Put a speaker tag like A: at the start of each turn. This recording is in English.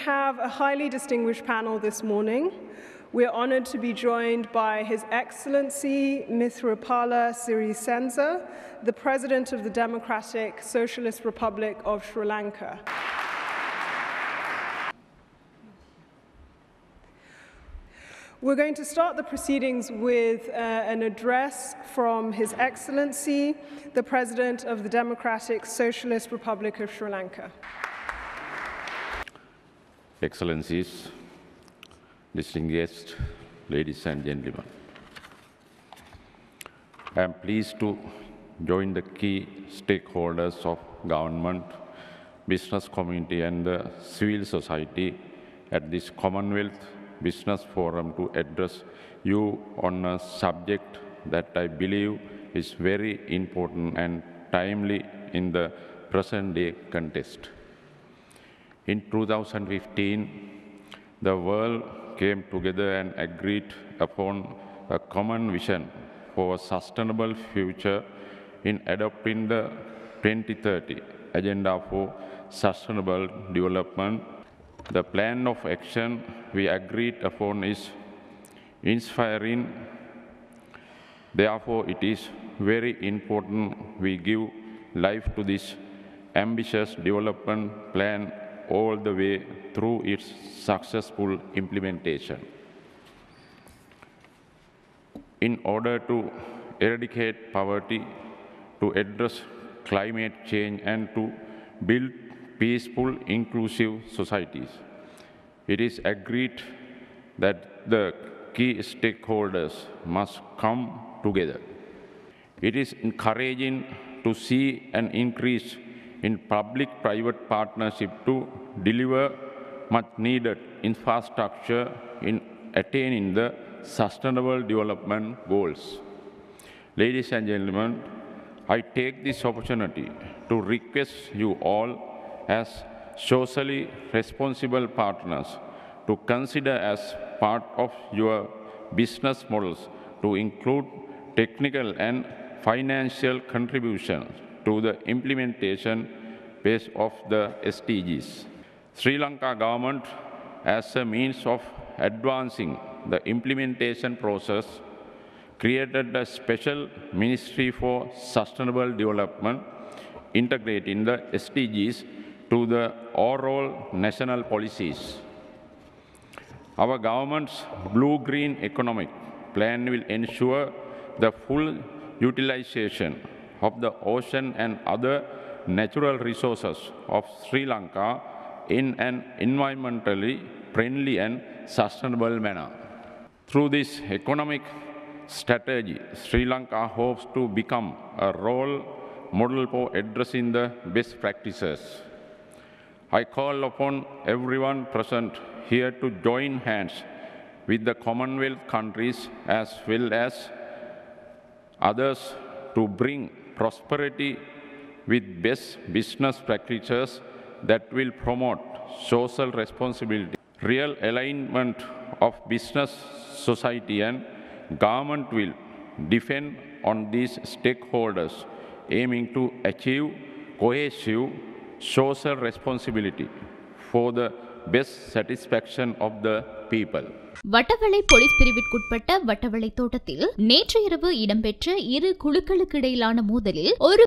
A: have a highly distinguished panel this morning. We're honored to be joined by His Excellency Mithripala Sirisensa, the President of the Democratic Socialist Republic of Sri Lanka. We're going to start the proceedings with an address from His Excellency, the President of the Democratic Socialist Republic of Sri Lanka.
B: Excellencies, distinguished guests, ladies and gentlemen. I am pleased to join the key stakeholders of government, business community and the civil society at this Commonwealth Business Forum to address you on a subject that I believe is very important and timely in the present-day context. In 2015, the world came together and agreed upon a common vision for a sustainable future in adopting the 2030 Agenda for Sustainable Development. The plan of action we agreed upon is inspiring. Therefore, it is very important we give life to this ambitious development plan all the way through its successful implementation. In order to eradicate poverty, to address climate change, and to build peaceful, inclusive societies, it is agreed that the key stakeholders must come together. It is encouraging to see an increase in public-private partnership to deliver much-needed infrastructure in attaining the Sustainable Development Goals. Ladies and gentlemen, I take this opportunity to request you all as socially responsible partners to consider as part of your business models to include technical and financial contributions to the implementation phase of the SDGs. Sri Lanka government, as a means of advancing the implementation process, created a special Ministry for Sustainable Development, integrating the SDGs to the overall national policies. Our government's blue-green economic plan will ensure the full utilization of the ocean and other natural resources of Sri Lanka in an environmentally friendly and sustainable manner. Through this economic strategy, Sri Lanka hopes to become a role model for addressing the best practices. I call upon everyone present here to join hands with the Commonwealth countries as well as others to bring prosperity with best business practices that will promote social responsibility. Real alignment of business, society and government will depend on these stakeholders aiming to achieve cohesive social responsibility for the best satisfaction of the people.
C: Watawala police பிரிவிற்குட்பட்ட வட்டவளை தோட்டத்தில் நேற்று இரவு இடம்பெற்ற இரு குழுக்களுக்கு இடையிலான மோதலில் ஒரு